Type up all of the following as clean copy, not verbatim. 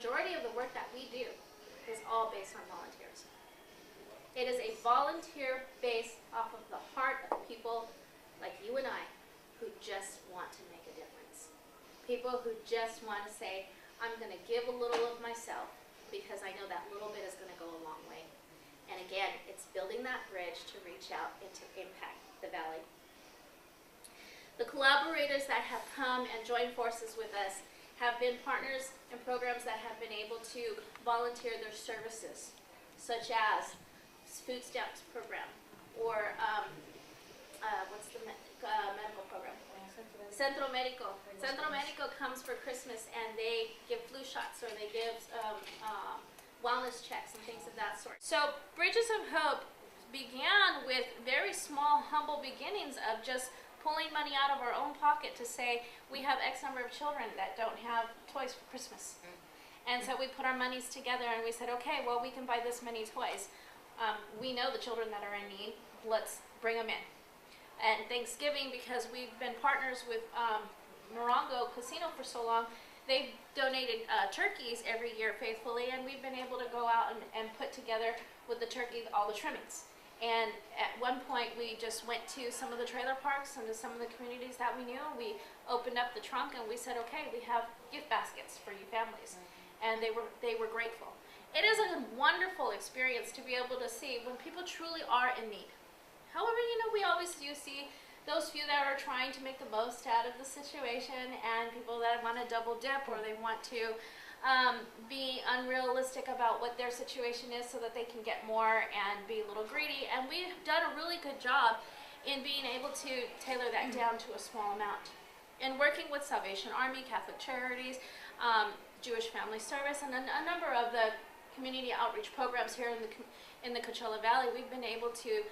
Majority of the work that we do is all based on volunteers. It is a volunteer base off of the heart of people like you and I who just want to make a difference. People who just want to say, I'm going to give a little of myself because I know that little bit is going to go a long way. And again, it's building that bridge to reach out and to impact the valley. The collaborators that have come and joined forces with us have been partners in programs that have been able to volunteer their services, such as food stamps program, or what's the medical program? Centro Médico. Centro Médico comes for Christmas and they give flu shots or they give wellness checks and things of that sort. So Bridges of Hope began with very small, humble beginnings of just pulling money out of our own pocket to say, we have X number of children that don't have toys for Christmas. And so we put our monies together and we said, okay, well, we can buy this many toys. We know the children that are in need. Let's bring them in. And Thanksgiving, because we've been partners with Morongo Casino for so long, they've donated turkeys every year faithfully, and we've been able to go out and put together with the turkey all the trimmings. And at one point, we just went to some of the trailer parks and to some of the communities that we knew. We opened up the trunk and we said, okay, we have gift baskets for you families. And they were grateful. It is a wonderful experience to be able to see when people truly are in need. However, we always do see those few that are trying to make the most out of the situation and people that want to double dip or they want to be unrealistic about what their situation is so that they can get more and be a little greedy. And we've done a really good job in being able to tailor that down to a small amount. In working with Salvation Army, Catholic Charities, Jewish Family Service, and a number of the community outreach programs here in the Coachella Valley, we've been able to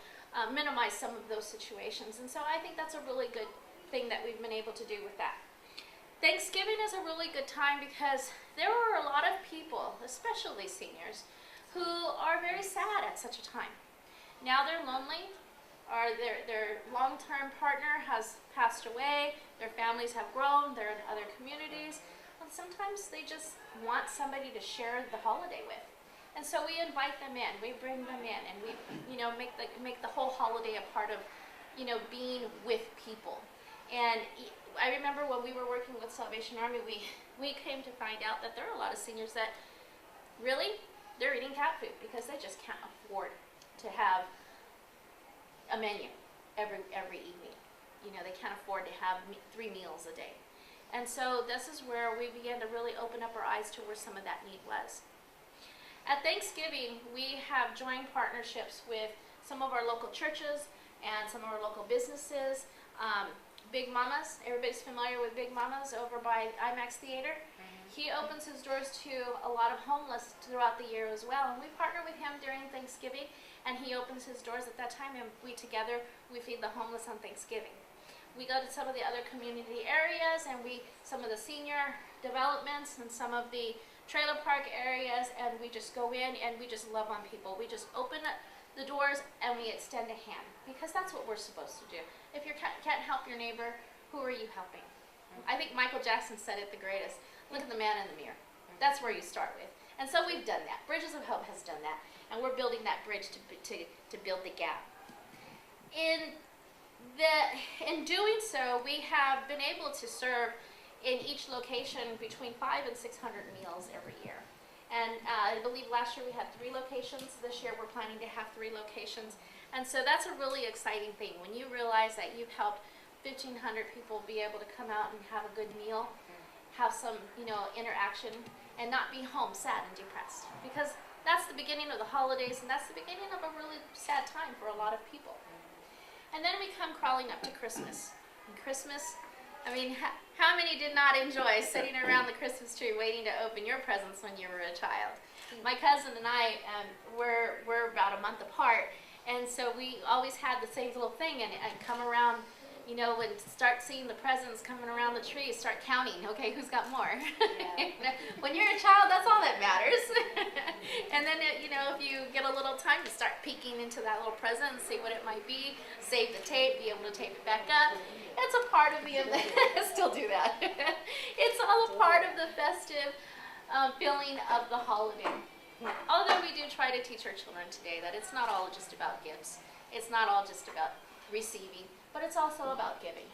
minimize some of those situations. And so I think that's a really good thing that we've been able to do with that. Thanksgiving is a really good time because there are a lot of people, especially seniors, who are very sad at such a time. Now they're lonely, or their long-term partner has passed away, their families have grown, they're in other communities, and sometimes they just want somebody to share the holiday with. And so we invite them in, we bring them in, and we make the whole holiday a part of being with people. And I remember when we were working with Salvation Army, we came to find out that there are a lot of seniors that really, they're eating cat food because they just can't afford to have a menu every evening. They can't afford to have 3 meals a day. And so this is where we began to really open up our eyes to where some of that need was. At Thanksgiving, we have joined partnerships with some of our local churches and some of our local businesses. Big Mamas, everybody's familiar with Big Mamas over by IMAX Theater. He opens his doors to a lot of homeless throughout the year as well. And we partner with him during Thanksgiving, and he opens his doors at that time, and we feed the homeless on Thanksgiving. We go to some of the other community areas, and some of the senior developments and some of the trailer park areas, and we just go in and we just love on people. We just open up the doors and we extend a hand because that's what we're supposed to do. If you can't help your neighbor, who are you helping? I think Michael Jackson said it the greatest. Look at the man in the mirror. That's where you start with. And so we've done that. Bridges of Hope has done that, and we're building that bridge to build the gap. In doing so, we have been able to serve in each location between 500 and 600 meals every year. And I believe last year we had 3 locations. This year we're planning to have 3 locations. And so that's a really exciting thing when you realize that you've helped 1,500 people be able to come out and have a good meal, have some interaction, and not be home sad and depressed. Because that's the beginning of the holidays, and that's the beginning of a really sad time for a lot of people. And then we come crawling up to Christmas. And Christmas, I mean, how many did not enjoy sitting around the Christmas tree waiting to open your presents when you were a child? My cousin and I, we're about a month apart, and so we always had the same little thing, and come around, and start seeing the presents coming around the tree, start counting, okay, who's got more? Yeah. When you're a child, that's all that matters. And then, if you get a little time to start peeking into that little present and see what it might be, save the tape, be able to tape it back up. It's a part of the, still do that. It's all a part of the festive feeling of the holiday. Although we do try to teach our children today that it's not all just about gifts. It's not all just about receiving, but it's also about giving.